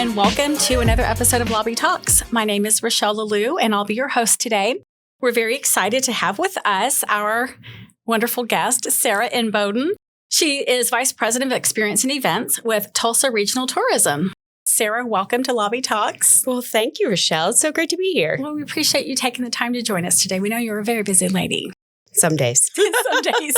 and welcome to another episode of Lobby Talks. My name is Rochelle Lalou, and I'll be your host today. We're very excited to have with us our wonderful guest, Sarah Inboden. She is Vice President of Experience and Events with Tulsa Regional Tourism. Sarah, welcome to Lobby Talks. Well, thank you, Rochelle. It's so great to be here. Well, we appreciate you taking the time to join us today. We know you're a very busy lady. Some days. Some days.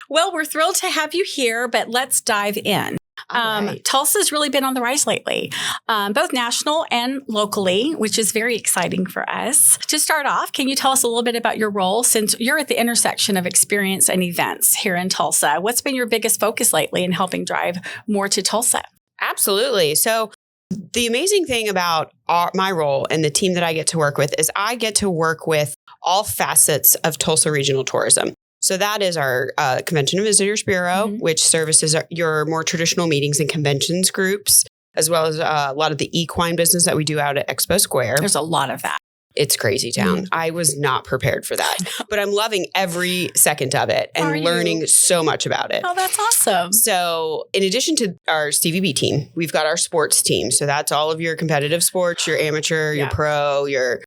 Well, we're thrilled to have you here, but let's dive in. Right. Tulsa's really been on the rise lately, both national and locally, which is very exciting for us. To start off, can you tell us a little bit about your role since you're at the intersection of experience and events here in Tulsa? What's been your biggest focus lately in helping drive more to Tulsa? Absolutely. So the amazing thing about my role and the team that I get to work with is I get to work with all facets of Tulsa Regional Tourism. So that is our Convention and Visitors Bureau, which services your more traditional meetings and conventions groups, as well as a lot of the equine business that we do out at Expo Square. There's a lot of that. It's crazy town. I was not prepared for that, but I'm loving every second of it and learning so much about it. Oh, that's awesome. So in addition to our CVB team, we've got our sports team. So that's all of your competitive sports, your amateur, your pro, your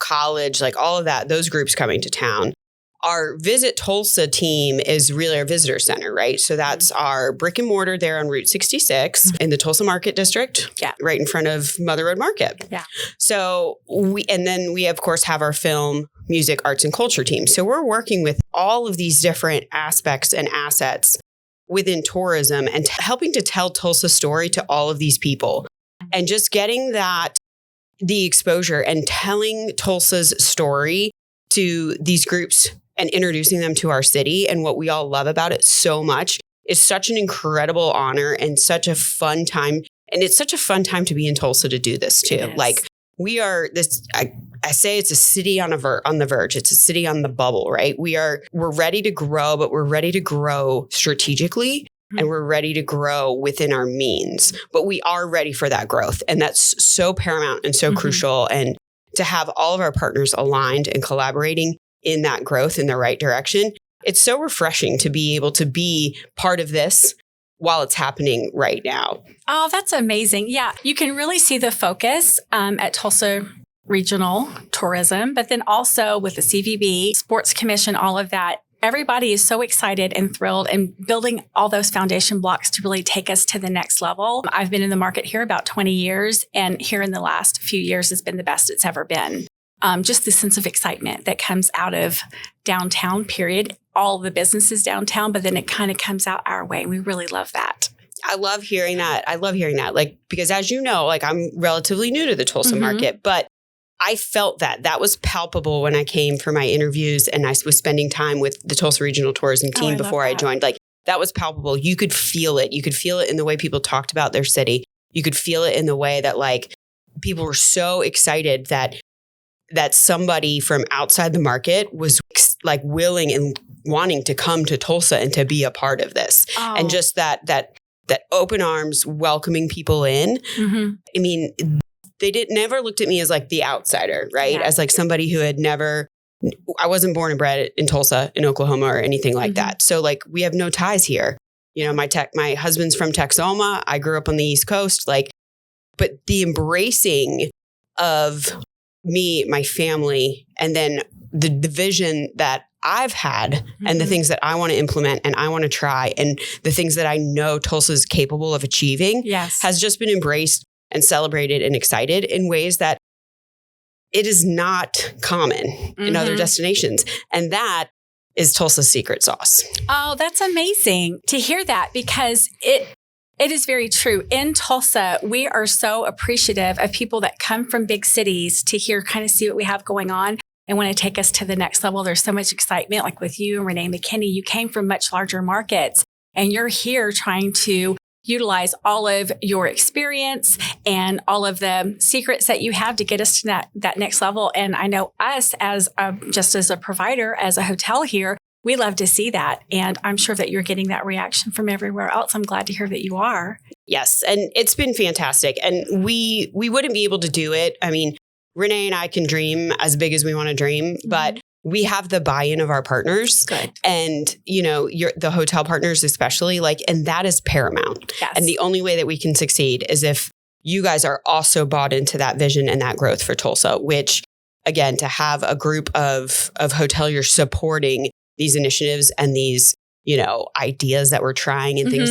college, like all of that, those groups coming to town. Our Visit Tulsa team is really our visitor center, right? So that's our brick and mortar there on Route 66 in the Tulsa Market District, right in front of Mother Road Market. Yeah. So then we of course have our film, music, arts, and culture team. So we're working with all of these different aspects and assets within tourism and helping to tell Tulsa's story to all of these people and just getting the exposure and telling Tulsa's story to these groups and introducing them to our city and what we all love about it so much is such an incredible honor and such a fun time. And it's such a fun time to be in Tulsa to do this too. Like we are this, I say it's a city on the verge. It's a city on the bubble, right? We're ready to grow, but we're ready to grow strategically and we're ready to grow within our means, but we are ready for that growth. And that's so paramount and so crucial. And to have all of our partners aligned and collaborating in that growth in the right direction, it's so refreshing to be able to be part of this while it's happening right now. Oh, that's amazing. Yeah, you can really see the focus at Tulsa Regional Tourism, but then also with the CVB, Sports Commission, all of that. Everybody is so excited and thrilled and building all those foundation blocks to really take us to the next level. I've been in the market here about 20 years, and here in the last few years has been the best it's ever been. Just the sense of excitement that comes out of downtown, period. All the businesses downtown, but then it kind of comes out our way. We really love that. I love hearing that. Like, because as you know, like I'm relatively new to the Tulsa market, but I felt that was palpable when I came for my interviews and I was spending time with the Tulsa Regional Tourism team before I joined. Like that was palpable. You could feel it. You could feel it in the way people talked about their city. You could feel it in the way that like people were so excited that somebody from outside the market was like willing and wanting to come to Tulsa and to be a part of this. Oh. And just that open arms, welcoming people in. I mean, they never looked at me as like the outsider, right? Yeah. As like somebody who had I wasn't born and bred in Tulsa, in Oklahoma or anything like that. So like we have no ties here. You know, my husband's from Texoma. I grew up on the East Coast, but the embracing of me, my family, and then the vision that I've had and the things that I want to implement and I want to try and the things that I know Tulsa is capable of achieving has just been embraced and celebrated and excited in ways that it is not common in other destinations. And that is Tulsa's secret sauce. Oh, that's amazing to hear that because it is very true. In Tulsa, we are so appreciative of people that come from big cities to see what we have going on and want to take us to the next level. There's so much excitement, like with you and Renee McKinney. You came from much larger markets and you're here trying to utilize all of your experience and all of the secrets that you have to get us to that next level. And I know us as a provider, as a hotel here, we love to see that. And I'm sure that you're getting that reaction from everywhere else. I'm glad to hear that you are. Yes. And it's been fantastic. And we wouldn't be able to do it. I mean, Renee and I can dream as big as we want to dream, but we have the buy-in of our partners. Good. And, the hotel partners especially, and that is paramount. Yes. And the only way that we can succeed is if you guys are also bought into that vision and that growth for Tulsa, which, again, to have a group of hoteliers supporting these initiatives and these, ideas that we're trying and things,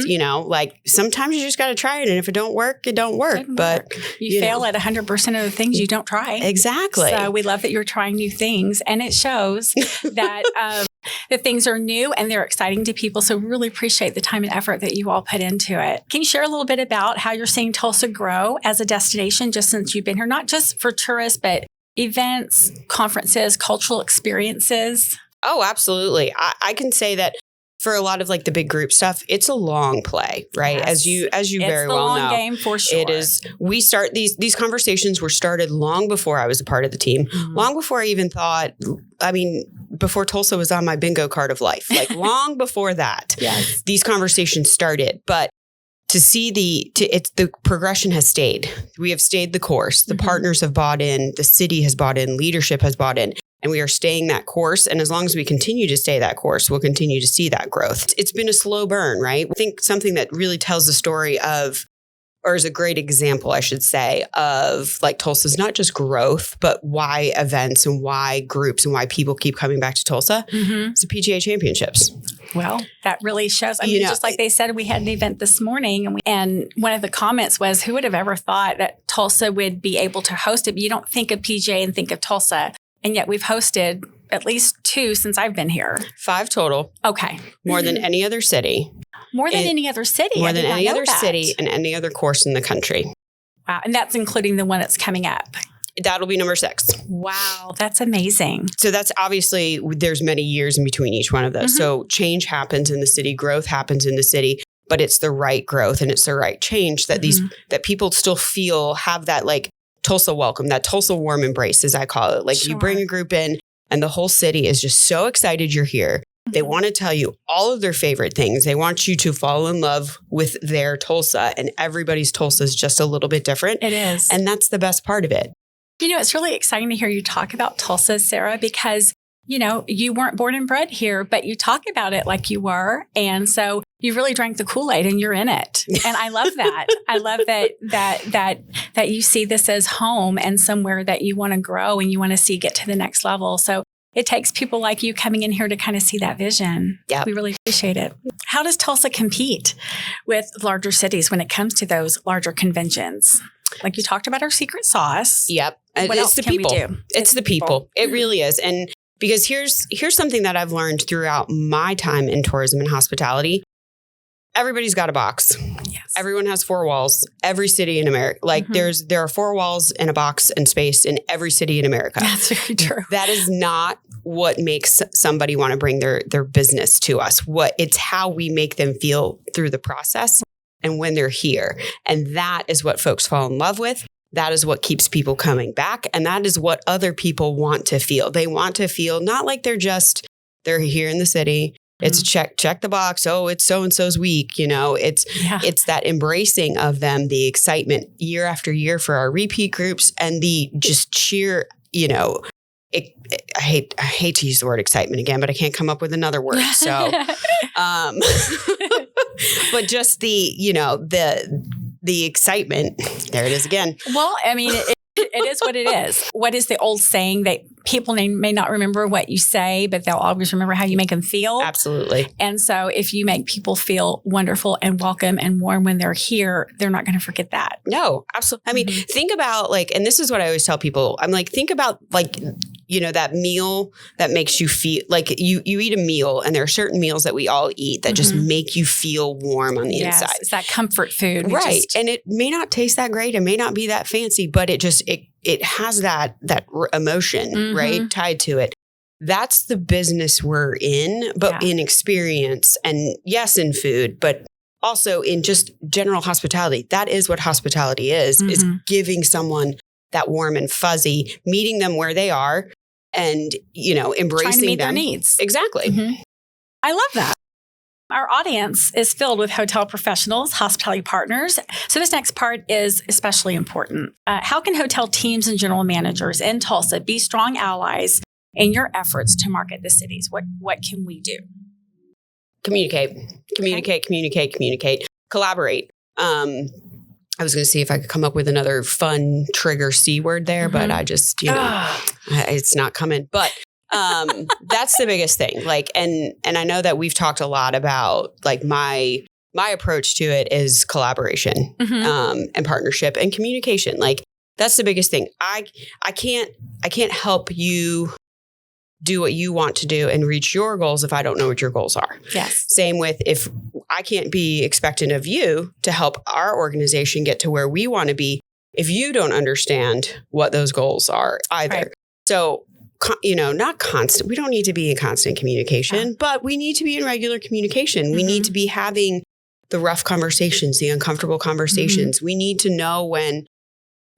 sometimes you just got to try it. And if it don't work, it don't work. But you fail at 100% of the things you don't try. Exactly. So we love that you're trying new things. And it shows that that things are new and they're exciting to people. So we really appreciate the time and effort that you all put into it. Can you share a little bit about how you're seeing Tulsa grow as a destination just since you've been here, not just for tourists, but events, conferences, cultural experiences? Oh, absolutely. I can say that for a lot of the big group stuff, it's a long play, right? Yes. As you very well know. It's the long game for sure. It is. We start these conversations were started long before I was a part of the team, long before I even thought, before Tulsa was on my bingo card of life, long before that, yes. These conversations started. But to see the progression has stayed. We have stayed the course. The partners have bought in. The city has bought in. Leadership has bought in. And we are staying that course. And as long as we continue to stay that course, we'll continue to see that growth. It's been a slow burn, right? I think something that really tells the story of, or is a great example, I should say, of Tulsa's not just growth, but why events and why groups and why people keep coming back to Tulsa. It's the PGA Championships. Well, that really shows. Just like they said, we had an event this morning and one of the comments was, who would have ever thought that Tulsa would be able to host it? You don't think of PGA and think of Tulsa. And yet we've hosted at least 2 since I've been here. 5 total. Okay. More than any other city. More than any other city. More than any other city and any other course in the country. Wow. And that's including the one that's coming up. That'll be number 6. Wow. That's amazing. So that's obviously, there's many years in between each one of those. So change happens in the city, growth happens in the city, but it's the right growth and it's the right change that that people still have that Tulsa welcome, that Tulsa warm embrace, as I call it. You bring a group in and the whole city is just so excited you're here. They want to tell you all of their favorite things. They want you to fall in love with their Tulsa, and everybody's Tulsa is just a little bit different. It is. And that's the best part of it. It's really exciting to hear you talk about Tulsa, Sarah, because you weren't born and bred here, but you talk about it like you were. And so you really drank the Kool-Aid and you're in it. And I love that. I love that you see this as home and somewhere that you want to grow and you want to see get to the next level. So it takes people like you coming in here to kind of see that vision. Yeah. We really appreciate it. How does Tulsa compete with larger cities when it comes to those larger conventions? You talked about our secret sauce. Yep. What else the can people. we do? It's the people. It really is. And because here's something that I've learned throughout my time in tourism and hospitality. Everybody's got a box. Yes. Everyone has 4 walls. Every city in America. There are 4 walls and a box and space in every city in America. That's very true. That is not what makes somebody want to bring their business to us. It's how we make them feel through the process and when they're here. And that is what folks fall in love with. That is what keeps people coming back. And that is what other people want to feel. They want to feel not like they're here in the city. It's check the box. Oh, it's so-and-so's week. It's that embracing of them, the excitement year after year for our repeat groups and the just sheer, I hate to use the word excitement again, but I can't come up with another word. So, but just the excitement. There it is again. Well, it is what it is. What is the old saying that people may not remember what you say, but they'll always remember how you make them feel? Absolutely. And so if you make people feel wonderful and welcome and warm when they're here, they're not going to forget that. No, absolutely. Think about and this is what I always tell people. I'm think about that meal that makes you feel you eat a meal, and there are certain meals that we all eat that just make you feel warm on the inside. It's that comfort food. Right. And it may not taste that great. It may not be that fancy, but it has that emotion, right, tied to it. That's the business we're in, but in experience and yes, in food, but also in just general hospitality. That is what hospitality is giving someone that warm and fuzzy, meeting them where they are and, embracing trying to meet them. their needs. Exactly. I love that. Our audience is filled with hotel professionals, hospitality partners. So this next part is especially important. How can hotel teams and general managers in Tulsa be strong allies in your efforts to market the cities? What can we do? Communicate. Collaborate. I was going to see if I could come up with another fun trigger C word there, but I just, it's not coming. But that's the biggest thing. Like, and I know that we've talked a lot about like my approach to it is collaboration and partnership and communication. Like that's the biggest thing. I can't help you do what you want to do and reach your goals if I don't know what your goals are. Yes. Same with if I can't be expectant of you to help our organization get to where we want to be if you don't understand what those goals are either. Right. So, not constant. We don't need to be in constant communication, but we need to be in regular communication. We need to be having the rough conversations, the uncomfortable conversations. We need to know when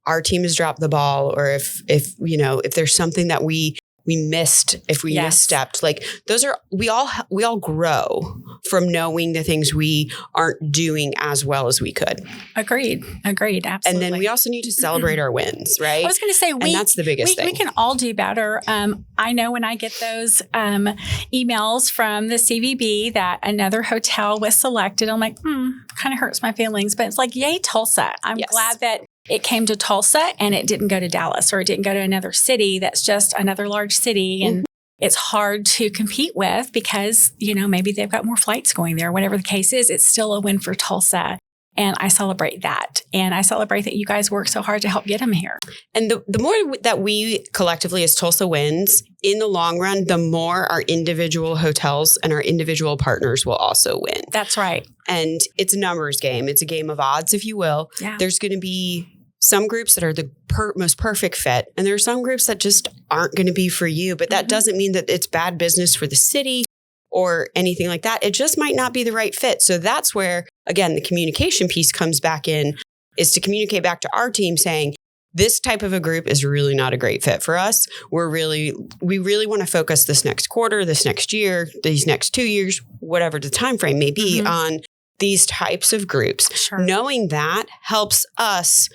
our team has dropped the ball or if there's something that we missed, if we misstepped, like those are, we all grow from knowing the things we aren't doing as well as we could. Agreed. Absolutely. And then we also need to celebrate our wins, right? I was going to say, and that's the biggest thing. We can all do better. I know when I get those emails from the CVB that another hotel was selected, I'm like, kind of hurts my feelings, but it's like, yay, Tulsa. I'm glad that it came to Tulsa and it didn't go to Dallas or it didn't go to another city that's just another large city. And it's hard to compete with because, maybe they've got more flights going there. Whatever the case is, it's still a win for Tulsa. And I celebrate that. And I celebrate that you guys work so hard to help get them here. And the more that we collectively as Tulsa wins, in the long run, the more our individual hotels and our individual partners will also win. That's right. And it's a numbers game. It's a game of odds, if you will. Yeah. There's going to be some groups that are the most perfect fit. And there are some groups that just aren't going to be for you. But that doesn't mean that it's bad business for the city or anything like that. It just might not be the right fit. So that's where, again, the communication piece comes back in, is to communicate back to our team saying, this type of a group is really not a great fit for us. We really want to focus this next quarter, this next year, these next 2 years, whatever the time frame may be on these types of groups. Sure. Knowing that helps us.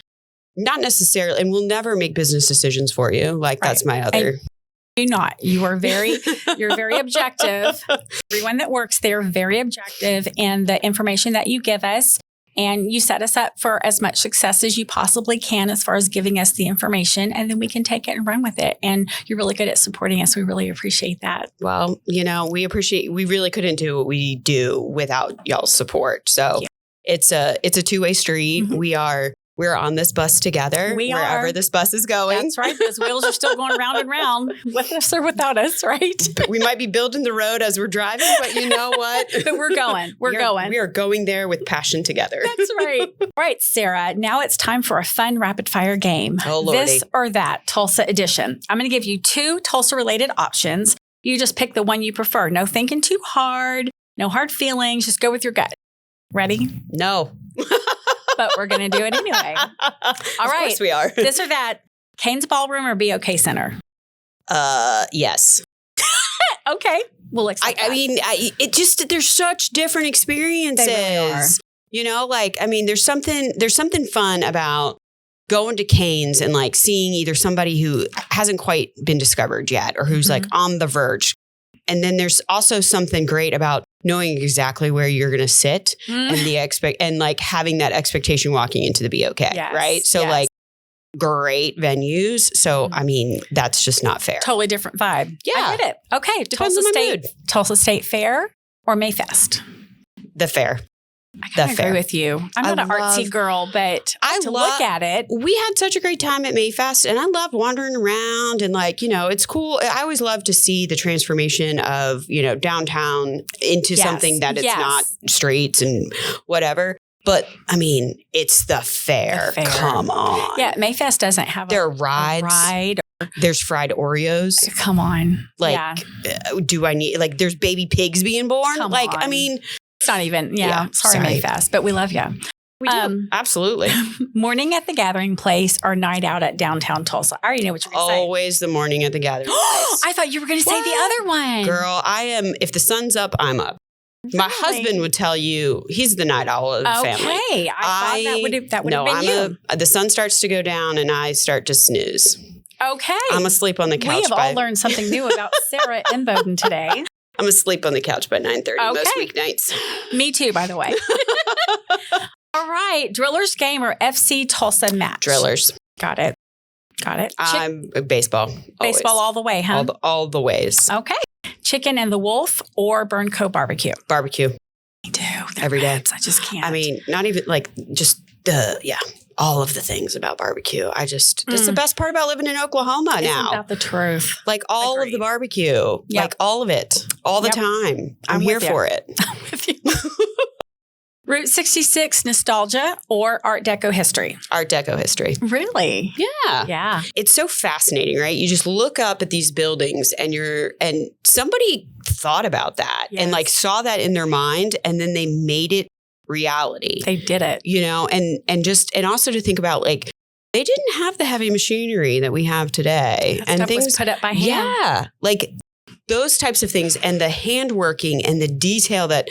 Not necessarily, and we'll never make business decisions for you. Like that's my other. Do not. You are you're very objective. Everyone that works there, very objective in the information that you give us. And you set us up for as much success as you possibly can as far as giving us the information. And then we can take it and run with it. And you're really good at supporting us. We really appreciate that. Well, we really couldn't do what we do without y'all's support. So it's a two-way street. We're on this bus together, wherever this bus is going. That's right. Those wheels are still going round and round with us or without us, right? We might be building the road as we're driving, but you know what? But we're going. We are going there with passion together. That's right. All right, Sarah, now it's time for a fun rapid fire game. Oh, Lordy. This or that, Tulsa Edition. I'm going to give you 2 Tulsa-related options. You just pick the one you prefer. No thinking too hard. No hard feelings. Just go with your gut. Ready? No. But we're going to do it anyway. All right. Of course we are. This or that, Cain's Ballroom or BOK Center? Yes. Okay. We'll accept that. I mean, there's such different experiences. They really are. There's something fun about going to Cain's and like seeing either somebody who hasn't quite been discovered yet or who's like on the verge. And then there's also something great about knowing exactly where you're going to sit and like having that expectation walking into the BOK, right? So like great venues. So, that's just not fair. Totally different vibe. Yeah. I get it. Okay. Depends on my mood. Tulsa State Fair or Mayfest? The fair. I kind of agree with you. I'm not an artsy girl, but look at it. We had such a great time at Mayfest, and I love wandering around and it's cool. I always love to see the transformation of, downtown into something that it's not streets and whatever. But it's the fair. Come on. Yeah, Mayfest doesn't have there are rides. A ride. There's fried Oreos. Come on. Do I need there's baby pigs being born? Come on. It's not even, sorry, Mayfest, but we love you. We do. Absolutely. Morning at the Gathering Place or night out at downtown Tulsa? I already know what you're going to say. Always the morning at the Gathering Place. I thought you were going to say the other one. Girl, I am, if the sun's up, I'm up. Really? My husband would tell you he's the night owl of the family. Okay. I thought that would have been you. The sun starts to go down and I start to snooze. Okay. I'm asleep on the couch. We have all learned something new about Sarah Inboden today. I'm asleep on the couch by 9:30 most weeknights. Me too, by the way. All right. Drillers game or FC Tulsa match? Drillers. Got it. I'm baseball. Baseball always. all the way, huh? All the ways. Okay. Chicken and the Wolf or Burnco barbecue? Barbecue. Me too. Every day. Ribs. I just can't. I mean, not even just all of the things about barbecue. That's the best part about living in Oklahoma now. Isn't that the truth? Like all of the barbecue, like all of it, all the time. I'm here for it. I'm with you. Route 66 nostalgia or Art Deco history? Art Deco history. Really? Yeah. Yeah. It's so fascinating, right? You just look up at these buildings and somebody thought about that and like saw that in their mind and then they made it reality. They did it. And also to think about like they didn't have the heavy machinery that we have today. That stuff was put up by hand. Yeah. Like those types of things and the handworking and the detail that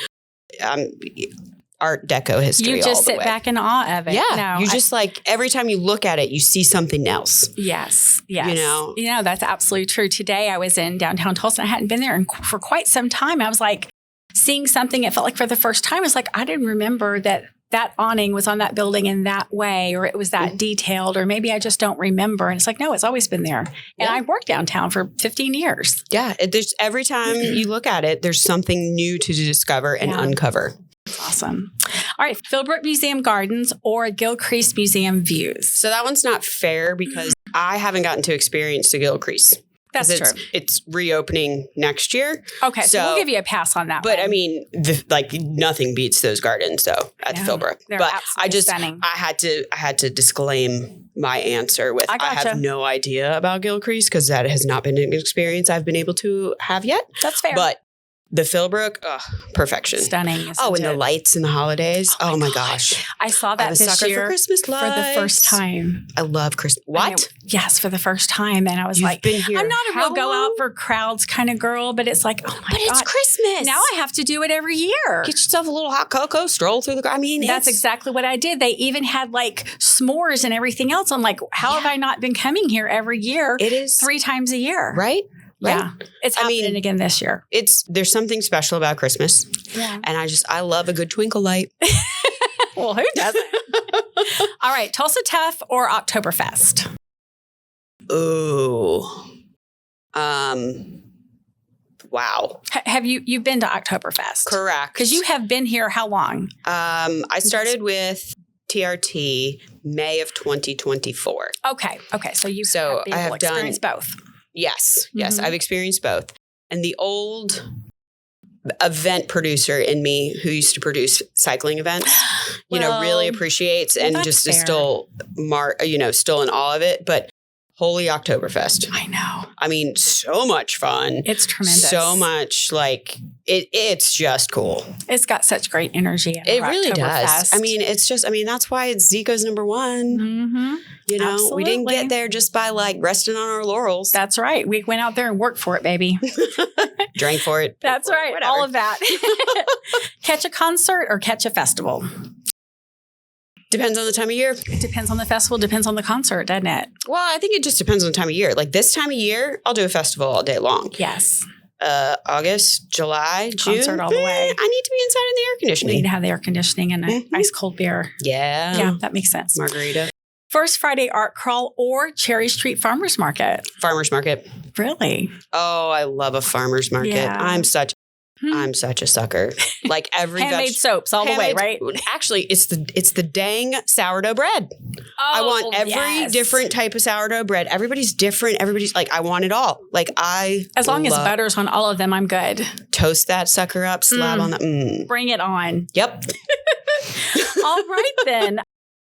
Art Deco history. You just sit back in awe of it. Yeah. You just like every time you look at it, you see something else. Yes. That's absolutely true. Today I was in downtown Tulsa. I hadn't been there for quite some time. I was like seeing something. It felt like for the first time. It's like I didn't remember that awning was on that building in that way, or it was that detailed, or maybe I just don't remember. And it's like, no, it's always been there. And I've worked downtown for 15 years. Yeah. There's every time you look at it, there's something new to discover and uncover. Awesome. All right. Philbrook Museum Gardens or Gilcrease Museum Views? So that one's not fair because I haven't gotten to experience the Gilcrease. That's true. It's reopening next year. Okay. So we'll give you a pass on that But one. I mean, nothing beats those gardens though at the Philbrook. But stunning. I had to disclaim my answer with I have no idea about Gilcrease because that has not been an experience I've been able to have yet. That's fair. But the Philbrook, Stunning. perfection. And the lights in the holidays. Oh my gosh. I saw that this year for Christmas lights. For the first time. I love Christmas. What? Yes, for the first time. And I was I'm not a real go out for crowds kind of girl, but it's like, oh my God. But it's Christmas. Now I have to do it every year. Get yourself a little hot cocoa, stroll through that's exactly what I did. They even had like s'mores and everything else. I'm like, how have I not been coming here every year? It is 3 times a year. Right? Yeah. It's happening again this year. There's something special about Christmas. Yeah. And I love a good twinkle light. Well, who doesn't? All right. Tulsa Tough or Oktoberfest? Ooh. Wow. Have you've been to Oktoberfest? Correct. Because you have been here how long? I started with TRT May of 2024. Okay. So I have experienced both. Yes. I've experienced both. And the old event producer in me who used to produce cycling events, really appreciates and just is still still in awe of it. But holy Oktoberfest. I know. I mean, so much fun. It's tremendous. So much it's just cool. It's got such great energy. It really does. I mean, that's why it's Zico's number one. Mm-hmm. Absolutely. We didn't get there just by resting on our laurels. That's right. We went out there and worked for it, baby. Drank for it. That's right. Whatever. All of that. Catch a concert or catch a festival? Depends on the time of year. Depends on the festival, depends on the concert, doesn't it? Well, I think it just depends on the time of year. Like this time of year, I'll do a festival all day long. Yes. August, July, June. Concert all the way. I need to be inside in the air conditioning. We need to have the air conditioning and an ice cold beer. Yeah. Yeah, that makes sense. Margarita. First Friday Art Crawl or Cherry Street Farmers Market? Farmers Market. Really? Oh, I love a farmers market. Yeah. I'm such a sucker. Like every handmade soaps all the way, right? Actually, it's the dang sourdough bread. Oh, I want every different type of sourdough bread. Everybody's different. Everybody's I want it all. As long as butter's on all of them, I'm good. Toast that sucker up, slab on that. Bring it on. Yep. All right then.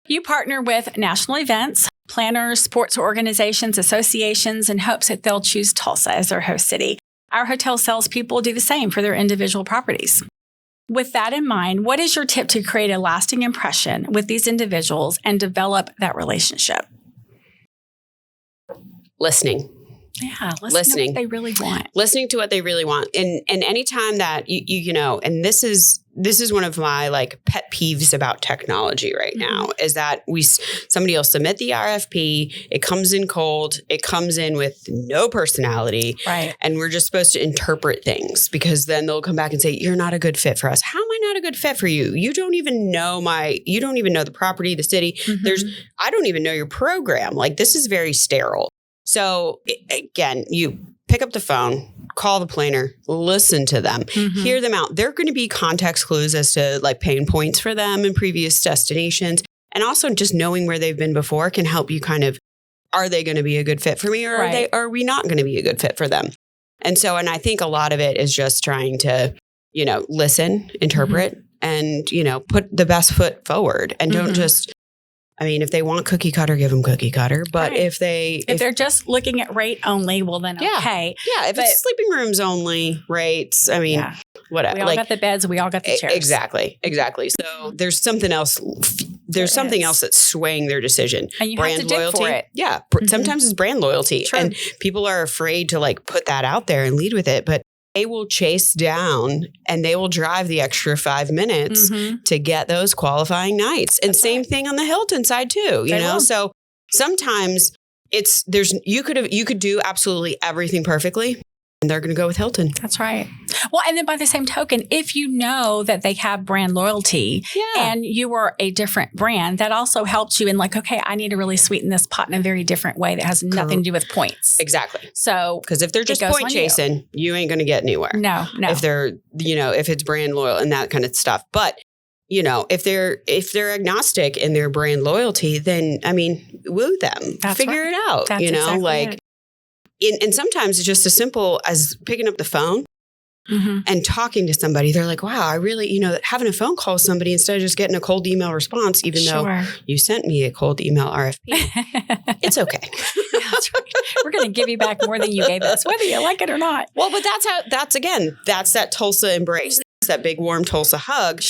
You partner with national events, planners, sports organizations, associations, in hopes that they'll choose Tulsa as their host city. Our hotel salespeople do the same for their individual properties. With that in mind, what is your tip to create a lasting impression with these individuals and develop that relationship? Listening. Listening to what they really want. Listening to what they really want. And anytime that you know, and this is one of my like pet peeves about technology right now is that somebody will submit the RFP, it comes in cold, it comes in with no personality. Right. And we're just supposed to interpret things because then they'll come back and say, you're not a good fit for us. How am I not a good fit for you? You don't even know the property, the city. I don't even know your program. Like this is very sterile. So again, you pick up the phone, call the planner, listen to them, hear them out. There are going to be context clues as to like pain points for them in previous destinations. And also just knowing where they've been before can help you kind of, are they going to be a good fit for me or are we not going to be a good fit for them? And so, and I think a lot of it is just trying to, you know, listen, interpret and, you know, put the best foot forward and don't just, I mean, if they want cookie cutter, give them cookie cutter. But if they're just looking at rate only, well then okay. Yeah, if it's sleeping rooms only rates, I mean, whatever. We all got the beds, we all got the chairs. Exactly. So there's something else. There's something else that's swaying their decision. And you brand have to loyalty. dig for it. Yeah. Sometimes it's brand loyalty. True. And people are afraid to like put that out there and lead with it. But they will chase down and they will drive the extra 5 minutes to get those qualifying nights. And same thing on the Hilton side too, you know? So sometimes you could do absolutely everything perfectly and they're going to go with Hilton. That's right. Well, and then by the same token, if you know that they have brand loyalty and you are a different brand, that also helps you in like, okay, I need to really sweeten this pot in a very different way that has nothing to do with points. Exactly. So, because if they're just point chasing, you ain't going to get anywhere. No. If they're, you know, if it's brand loyal and that kind of stuff. But, you know, if they're agnostic in their brand loyalty, then, I mean, woo them. Figure it out. That's you know, exactly like, and sometimes it's just as simple as picking up the phone and talking to somebody. They're like, wow, I really, you know, having a phone call with somebody instead of just getting a cold email response, even though you sent me a cold email RFP. It's okay. That's right. We're going to give you back more than you gave us, whether you like it or not. Well, but that's that Tulsa embrace. That big warm Tulsa hug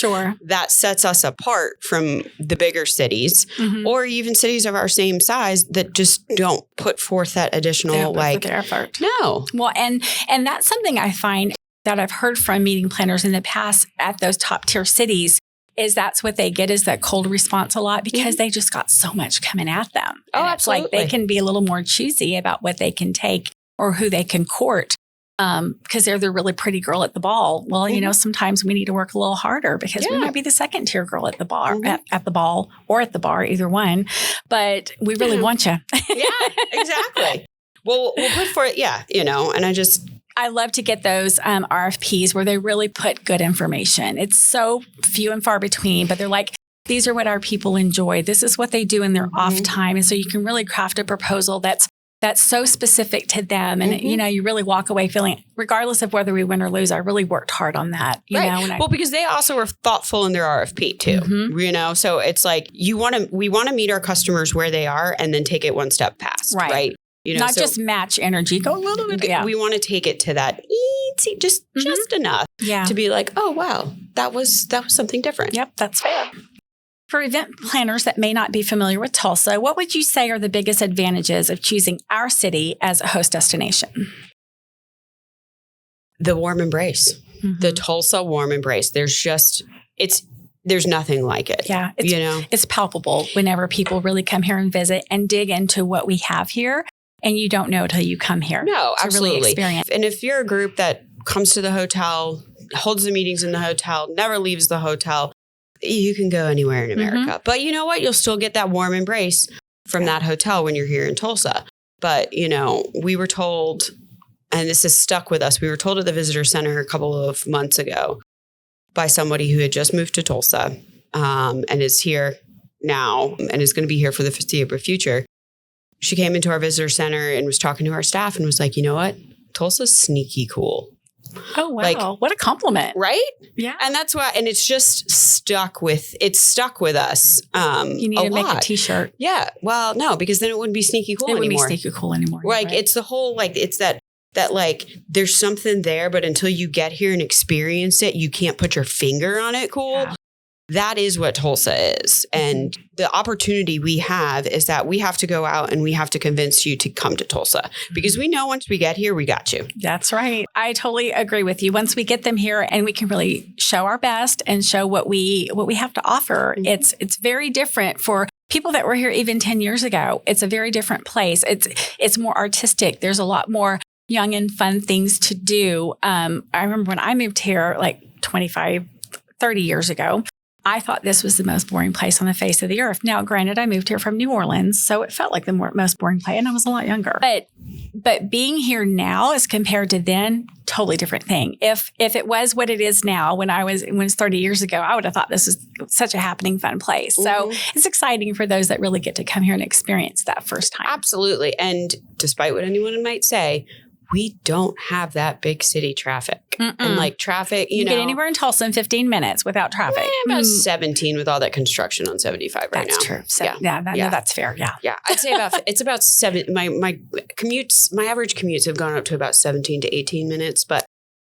that sets us apart from the bigger cities or even cities of our same size that just don't put forth that additional effort. No. Well, and that's something I find that I've heard from meeting planners in the past at those top tier cities is that's what they get is that cold response a lot because they just got so much coming at them. Oh, and absolutely. It's like they can be a little more choosy about what they can take or who they can court. Because they're the really pretty girl at the ball. Well, you know, sometimes we need to work a little harder because we might be the second tier girl at the bar, at the ball or at the bar, either one. But we really want you. Yeah, exactly. Well, we'll put for it. Yeah, you know, and I love to get those RFPs where they really put good information. It's so few and far between, but they're like, these are what our people enjoy. This is what they do in their off time. And so you can really craft a proposal that's so specific to them. And, you know, you really walk away feeling, regardless of whether we win or lose, I really worked hard on that. You know, well, because they also are thoughtful in their RFP too, you know, so it's like we want to meet our customers where they are and then take it one step past. Right. You know, not just match energy, go a little bit. Yeah. We want to take it to that just enough to be like, oh, wow, that was something different. Yep. That's fair. For event planners that may not be familiar with Tulsa, what would you say are the biggest advantages of choosing our city as a host destination? The warm embrace, the Tulsa warm embrace. There's nothing like it. Yeah. It's palpable whenever people really come here and visit and dig into what we have here. And you don't know till you come here. No, to absolutely. Really experience. And if you're a group that comes to the hotel, holds the meetings in the hotel, never leaves the hotel, you can go anywhere in America. But you know what? You'll still get that warm embrace from that hotel when you're here in Tulsa. But, you know, we were told, and this has stuck with us, we were told at the visitor center a couple of months ago by somebody who had just moved to Tulsa and is here now and is going to be here for the foreseeable future. She came into our visitor center and was talking to our staff and was like, you know what? Tulsa's sneaky cool. Oh, wow. Like, what a compliment. Right? Yeah. And that's why, and it's just stuck with us. You need to make a t-shirt. Yeah. Well, no, because then it wouldn't be sneaky cool anymore. It wouldn't be sneaky cool anymore. Like, it's the whole, like, it's that like, there's something there, but until you get here and experience it, you can't put your finger on it cool. Yeah. that is what Tulsa is. And the opportunity we have is that we have to go out and we have to convince you to come to Tulsa because we know once we get here, we got you. That's right. I totally agree with you. Once we get them here and we can really show our best and show what we have to offer, it's very different for people that were here even 10 years ago. It's a very different place. It's more artistic. There's a lot more young and fun things to do. I remember when I moved here like 25, 30 years ago, I thought this was the most boring place on the face of the earth. Now, granted, I moved here from New Orleans, so it felt like the most boring place, and I was a lot younger. But being here now as compared to then, totally different thing. If it was what it is now, when it was 30 years ago, I would have thought this was such a happening, fun place. So it's exciting for those that really get to come here and experience that first time. Absolutely. And despite what anyone might say, we don't have that big city traffic. And like traffic, you know. Get anywhere in Tulsa in 15 minutes without traffic. About 17 with all that construction on 75 right now. That's true. So, yeah, that's fair. Yeah. Yeah. I'd say it's about 7. My commutes, my average commutes have gone up to about 17 to 18 minutes, but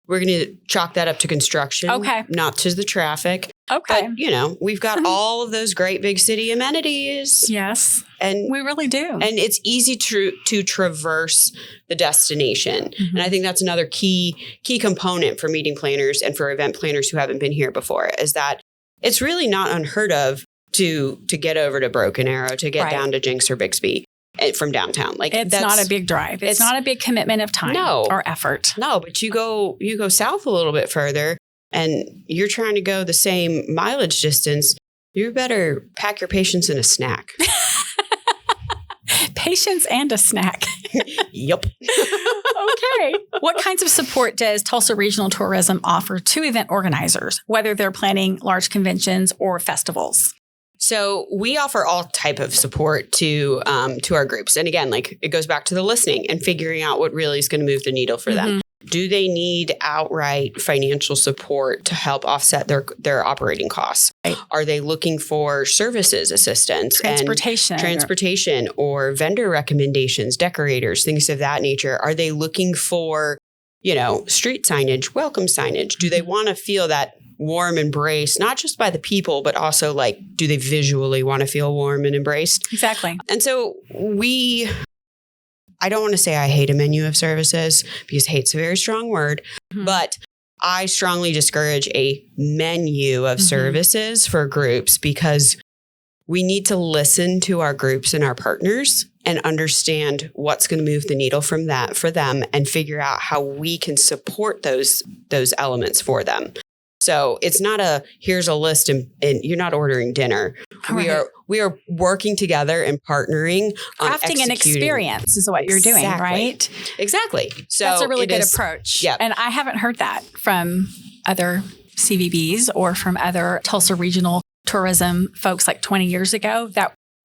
we're going to chalk that up to construction. Okay. Not to the traffic. Okay. But, you know, we've got all of those great big city amenities. Yes. And we really do. And it's easy to traverse the destination. And I think that's another key component for meeting planners and for event planners who haven't been here before is that it's really not unheard of to get over to Broken Arrow, to get down to Jinx or Bixby from downtown. Like it's not a big drive. It's not a big commitment of time or effort. No, but you go south a little bit further and you're trying to go the same mileage distance. You better pack your patience in a snack. Patience and a snack. Yep. Okay. What kinds of support does Tulsa Regional Tourism offer to event organizers, whether they're planning large conventions or festivals? So we offer all type of support to our groups. And again, like it goes back to the listening and figuring out what really is going to move the needle for them. Do they need outright financial support to help offset their operating costs? Right. Are they looking for services assistance, transportation or vendor recommendations, decorators, things of that nature? Are they looking for, street signage, welcome signage? Do they want to feel that warm embrace, not just by the people, but also like, do they visually want to feel warm and embraced? Exactly. And so I don't want to say I hate a menu of services because hate's a very strong word, but I strongly discourage a menu of services for groups because we need to listen to our groups and our partners and understand what's going to move the needle from that for them and figure out how we can support those elements for them. So it's not here's a list and you're not ordering dinner. Right. We are working together and partnering on crafting an experience is what you're doing, right? Exactly. So that's a really good approach. Yeah. And I haven't heard that from other CVBs or from other Tulsa Regional Tourism folks like 20 years ago.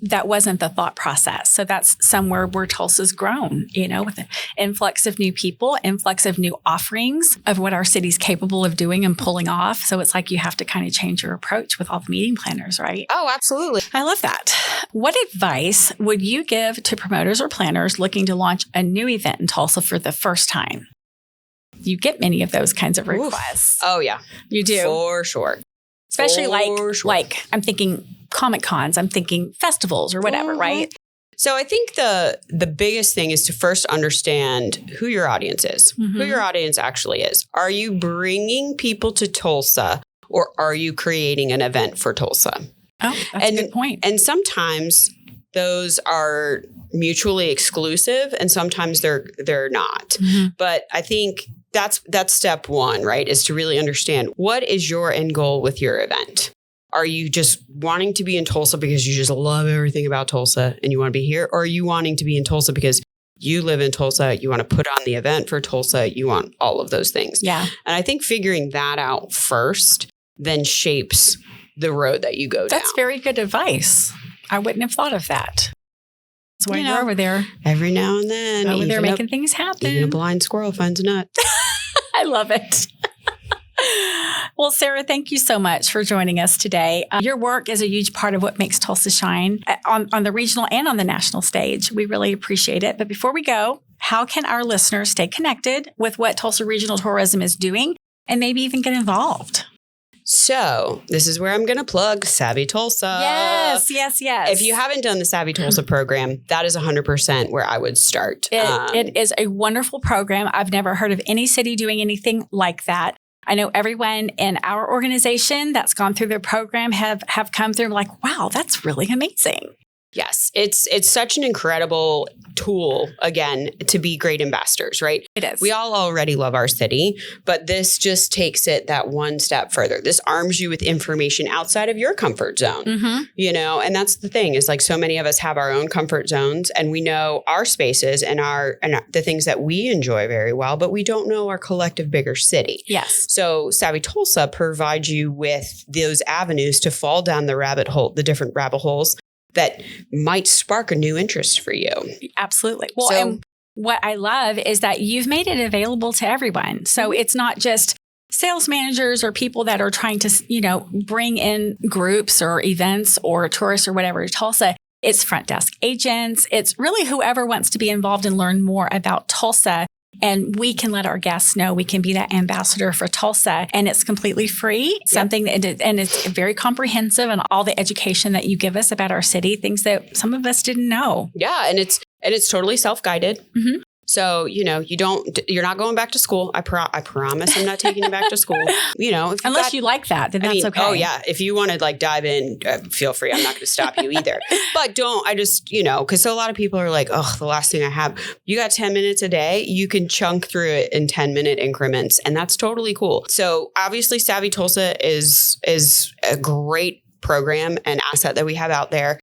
That wasn't the thought process. So that's somewhere where Tulsa's grown, with an influx of new people, influx of new offerings of what our city's capable of doing and pulling off. So it's like you have to kind of change your approach with all the meeting planners, right? Oh, absolutely. I love that. What advice would you give to promoters or planners looking to launch a new event in Tulsa for the first time? You get many of those kinds of requests. Oh, yeah. You do. For sure. Especially like I'm thinking Comic Cons, I'm thinking festivals or whatever, right? So I think the biggest thing is to first understand who your audience is, who your audience actually is. Are you bringing people to Tulsa or are you creating an event for Tulsa? Oh, that's a good point. And sometimes those are mutually exclusive and sometimes they're not. But I think that's step one, right? Is to really understand what is your end goal with your event. Are you just wanting to be in Tulsa because you just love everything about Tulsa and you want to be here? Or are you wanting to be in Tulsa because you live in Tulsa, you want to put on the event for Tulsa, you want all of those things? Yeah. And I think figuring that out first then shapes the road that you go down. That's very good advice. I wouldn't have thought of that. That's why you're over there. Every now and then. Over there making things happen. Even a blind squirrel finds a nut. I love it. Well, Sarah, thank you so much for joining us today. Your work is a huge part of what makes Tulsa shine on the regional and on the national stage. We really appreciate it. But before we go, how can our listeners stay connected with what Tulsa Regional Tourism is doing and maybe even get involved? So this is where I'm going to plug Savvy Tulsa. Yes. If you haven't done the Savvy Tulsa program, that is 100% where I would start. It is a wonderful program. I've never heard of any city doing anything like that. I know everyone in our organization that's gone through their program have come through like, wow, that's really amazing. Yes, it's such an incredible tool, again, to be great ambassadors, right? It is. We all already love our city, but this just takes it that one step further. This arms you with information outside of your comfort zone, and that's the thing is like so many of us have our own comfort zones and we know our spaces and the things that we enjoy very well, but we don't know our collective bigger city. Yes. So Savvy Tulsa provides you with those avenues to fall down the different rabbit holes that might spark a new interest for you. Absolutely. Well, and what I love is that you've made it available to everyone. So it's not just sales managers or people that are trying to, bring in groups or events or tourists or whatever to Tulsa. It's front desk agents. It's really whoever wants to be involved and learn more about Tulsa. And we can let our guests know we can be that ambassador for Tulsa. And it's completely free, something that, and it's very comprehensive and all the education that you give us about our city, things that some of us didn't know. Yeah. And it's totally self-guided. Mm-hmm. So, you're not going back to school. I promise I'm not taking you back to school. Unless you like that, then that's okay. Oh yeah. If you want to dive in, feel free. I'm not going to stop you either. But because a lot of people are like, oh, the last thing I have, you got 10 minutes a day. You can chunk through it in 10-minute increments. And that's totally cool. So obviously Savvy Tulsa is a great program and asset that we have out there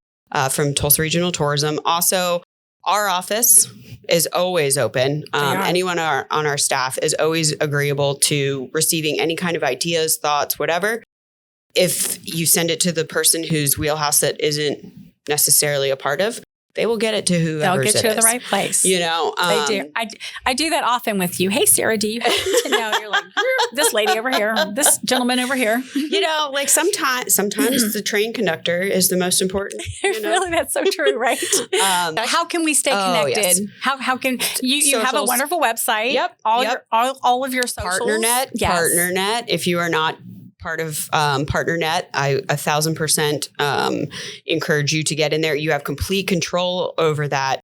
from Tulsa Regional Tourism. Also, our office is always open. Anyone on our staff is always agreeable to receiving any kind of ideas, thoughts, whatever. If you send it to the person whose wheelhouse that isn't necessarily a part of, they will get it to whoever. They'll get you to the right place. They do. I do that often with you. Hey, Sarah, do you happen to know? You're like, this lady over here, this gentleman over here. Sometimes the train conductor is the most important. Really, that's so true, right? How can we stay connected? Yes. How can you have a wonderful website? Yep. All of your socials. PartnerNet. Yes. PartnerNet. If you are not part of PartnerNet, I 1,000% encourage you to get in there. You have complete control over that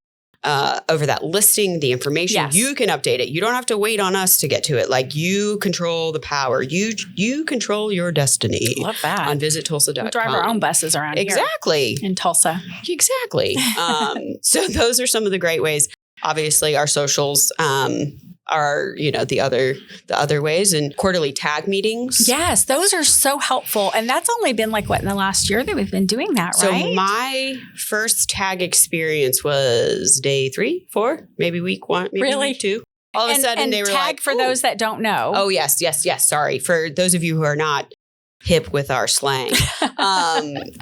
listing, the information. Yes. You can update it. You don't have to wait on us to get to it. Like you control the power. You control your destiny. Love that. On visittulsa.com. We drive our own buses around exactly. here in Tulsa. Exactly. So those are some of the great ways. Obviously, our socials are, the other ways, and quarterly tag meetings. Yes, those are so helpful. And that's only been in the last year that we've been doing that, so right? So my first tag experience was day 3, 4, maybe week 1, maybe week 2. All of a sudden they were tag for those that don't know. Oh, yes. Sorry. For those of you who are not hip with our slang.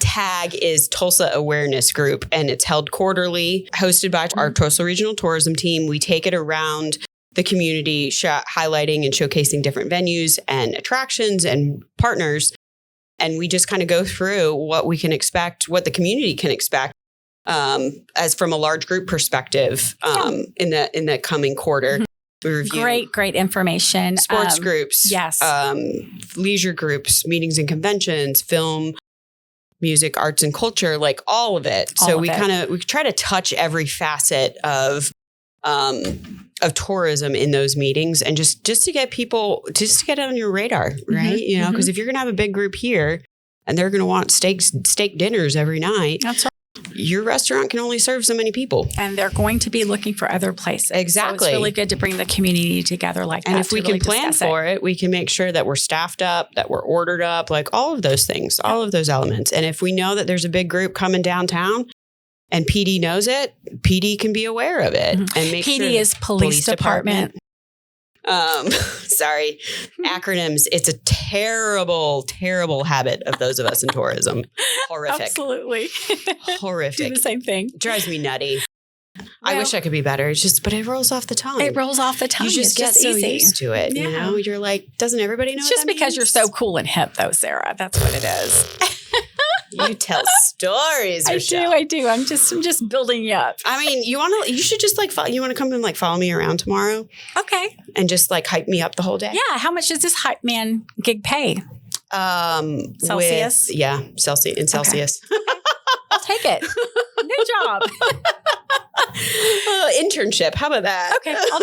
TAG is Tulsa Awareness Group, and it's held quarterly, hosted by our Tulsa Regional Tourism team. We take it around the community, highlighting and showcasing different venues and attractions and partners. And we just kind of go through what we can expect, what the community can expect as from a large group perspective in the coming quarter. Mm-hmm. We review great information. Sports groups, yes, leisure groups, meetings and conventions, film, music, arts and culture, like all of it. We try to touch every facet of tourism in those meetings, and just to get people, just to get it on your radar, right? Mm-hmm. Because if you're going to have a big group here and they're going to want steak dinners every night, that's right. Your restaurant can only serve so many people. And they're going to be looking for other places. Exactly. So it's really good to bring the community together like that. And if we can plan for it, we can make sure that we're staffed up, that we're ordered up, like all of those things, all of those elements. And if we know that there's a big group coming downtown and PD knows it, PD can be aware of it. Mm-hmm. And make PD sure is police department. Sorry, acronyms. It's a terrible, terrible habit of those of us in tourism. Horrific. Absolutely. Horrific. Do the same thing. Drives me nutty. Well, I wish I could be better. But it rolls off the tongue. It rolls off the tongue. You just get so easy. used to it. Yeah. You're like, doesn't everybody know? It's just because you're so cool and hip, though, Sarah. That's what it is. You tell stories. I do. I'm just building you up. I mean, you should just you want to come and follow me around tomorrow? Okay. And just hype me up the whole day. Yeah. How much does this hype man gig pay? Celsius? Celsius. I'll take it. Good job. Internship. How about that? Okay, I'll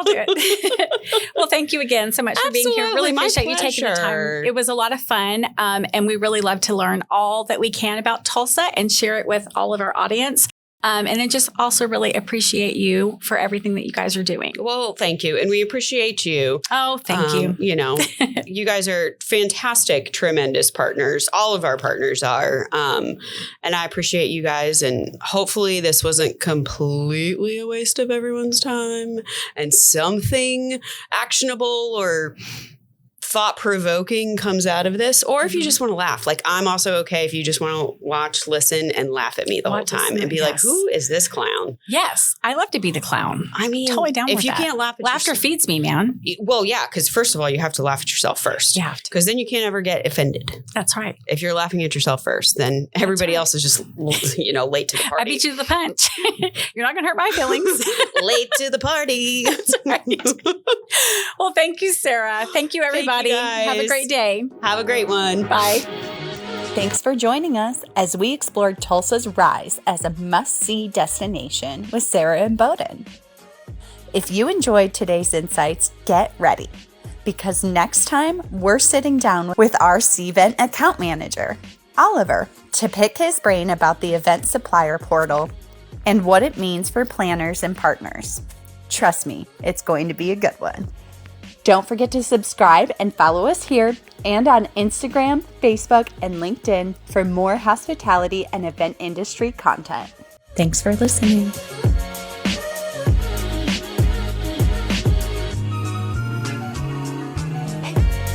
do it. Well, thank you again so much for being here. Really My appreciate you taking the time. It was a lot of fun, and we really love to learn all that we can about Tulsa and share it with all of our audience. And then just also really appreciate you for everything that you guys are doing. Well, thank you. And we appreciate you. Oh, thank you. You know, you guys are fantastic, tremendous partners. All of our partners are. And I appreciate you guys. And hopefully this wasn't completely a waste of everyone's time and something actionable or thought-provoking comes out of this, or if you just want to laugh. Like, I'm also okay if you just want to watch, listen, and laugh at me the whole time and be like, who is this clown? Yes, I love to be the clown. I mean, totally down with that. If you can't laugh at laughter feeds me, man. Well, yeah, because first of all, you have to laugh at yourself first. You have to. Because then you can't ever get offended. That's right. If you're laughing at yourself first, then everybody else is just, late to the party. I beat you to the punch. You're not going to hurt my feelings. Late to the party. That's right. Well, thank you, Sarah. Thank you, everybody. Have a great day. Have a great one. Bye. Thanks for joining us as we explored Tulsa's rise as a must-see destination with Sarah Inboden. If you enjoyed today's insights, get ready, because next time we're sitting down with our C-Event account manager, Oliver, to pick his brain about the event supplier portal and what it means for planners and partners. Trust me, it's going to be a good one. Don't forget to subscribe and follow us here and on Instagram, Facebook, and LinkedIn for more hospitality and event industry content. Thanks for listening.